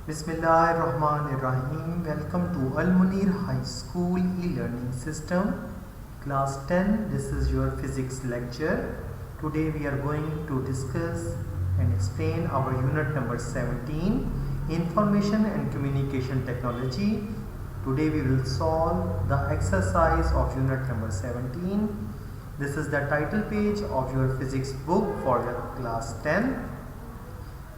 Bismillahirrahmanirrahim. Welcome to Al Munir High School e-learning system, class 10. This is your physics lecture. Today we are going to discuss and explain our unit number 17, Information and Communication Technology. Today we will solve the exercise of unit number 17. This is the title page of your physics book for your class 10.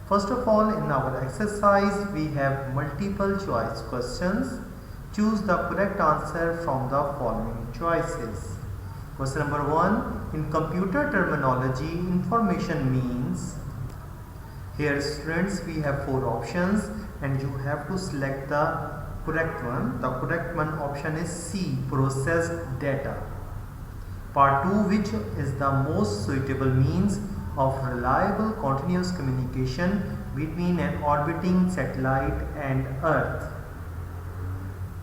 First of all, in our exercise, we have multiple choice questions. Choose the correct answer from the following choices. Question number 1. In computer terminology, information means. Here students, we have 4 options and you have to select the correct one. The correct one option is C, processed data. Part 2, which is the most suitable means of reliable continuous communication between an orbiting satellite and Earth.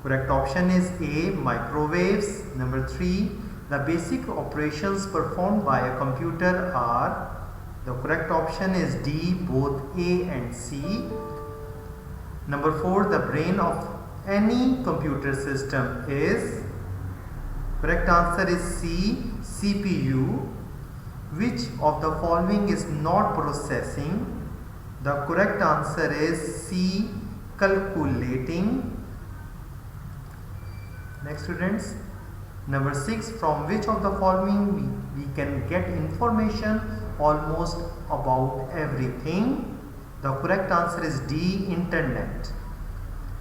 Correct option is A, microwaves. Number 3, the basic operations performed by a computer are. The correct option is D, both A and C. Number 4, the brain of any computer system is. Correct answer is C, CPU. Which of the following is not processing? The correct answer is C, calculating. Next students, number 6, from which of the following we can get information almost about everything? The correct answer is D, internet.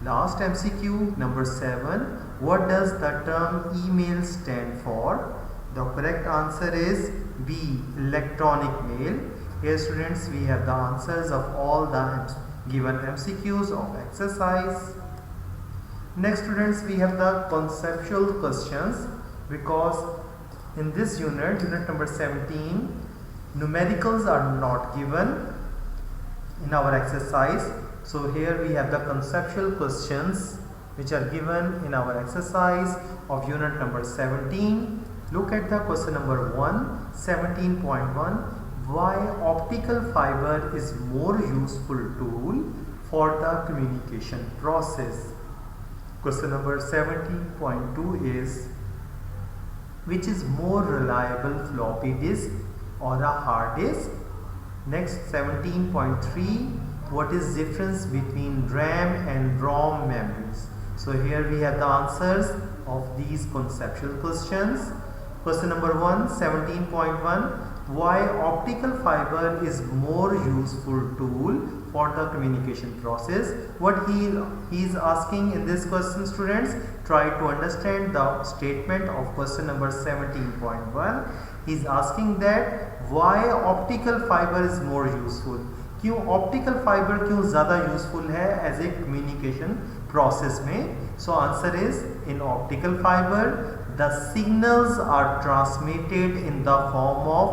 Last MCQ, number 7, what does the term email stand for? The correct answer is B, electronic mail. Here students, we have the answers of all the given MCQs of exercise. Next students, we have the conceptual questions, because in this unit number 17, numericals are not given in our exercise. So here we have the conceptual questions which are given in our exercise of unit number 17. Look at the question number 1, 17.1. Why optical fiber is more useful tool for the communication process? Question number 17.2 is, which is more reliable, floppy disk or a hard disk? Next, 17.3, what is difference between RAM and ROM memories? So here we have the answers of these conceptual questions. Question number 1, 17.1, why optical fiber is more useful tool for the communication process? What he is asking in this question, students, try to understand the statement of question number 17.1. He is asking that why optical fiber is more useful. क्यों optical fibre क्यों ज़्यादा useful है as a communication process में? So answer is, in optical fibre the signals are transmitted in the form of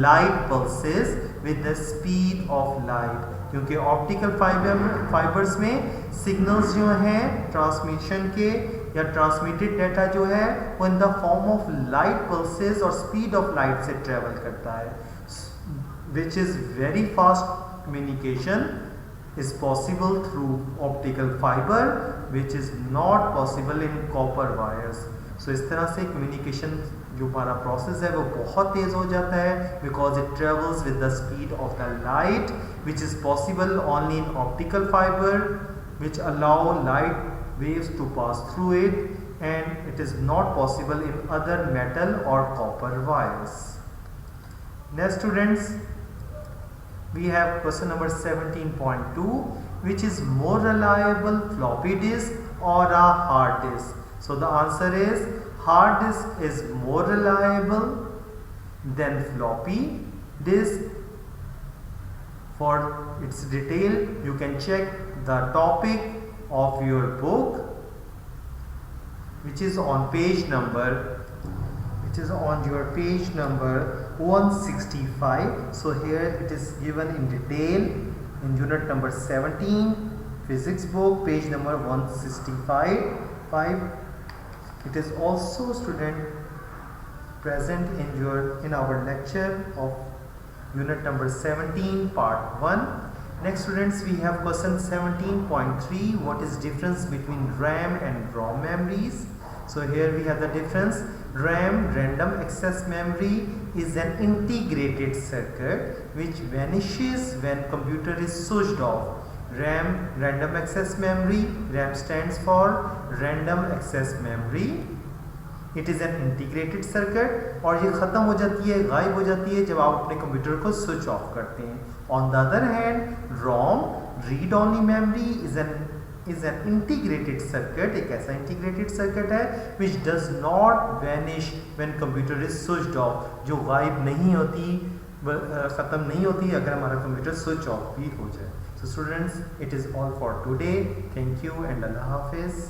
light pulses with the speed of light. क्योंकि optical fibres में signals जो हैं transmission के या ट्रांसमिटेड डाटा जो है वो in the form of light pulses और स्पीड ऑफ लाइट से ट्रेवल करता है, which is very fast communication is possible through optical fiber, which is not possible in copper wires. So इस तरह से कम्युनिकेशन जो हमारा प्रोसेस है वो बहुत तेज़ हो जाता है, because it travels with the speed of the light, which is possible only in optical fibre, which allow light waves to pass through it, and it is not possible in other metal or copper wires. Next students, we have question number 17.2, which is more reliable, floppy disk or a hard disk? So the answer is, hard disk is more reliable than floppy disk. For its detail, you can check the topic of your book, which is on page number, which is on your page number 165. So here it is given in detail in unit number 17, physics book, page number 165. It is also, student, present in our lecture of unit number 17, part 1. Next students, we have question 17.3. What is difference between RAM and ROM memories? So here we have the difference. RAM, random access memory, is an integrated circuit which vanishes when computer is switched off. RAM, random access memory, RAM stands for random access memory. It is an integrated circuit और ये ख़त्म हो जाती है, गायब हो जाती है जब आप अपने कंप्यूटर को स्विच ऑफ करते हैं. On the other hand ROM, read only memory, is an integrated circuit, एक ऐसा इंटीग्रेटेड सर्किट है which does not vanish when computer is switched off, जो गायब नहीं होती, ख़त्म नहीं होती अगर हमारा कंप्यूटर स्विच ऑफ भी हो जाए. So students, it is all for today. Thank you and अल्लाह हाफिज़.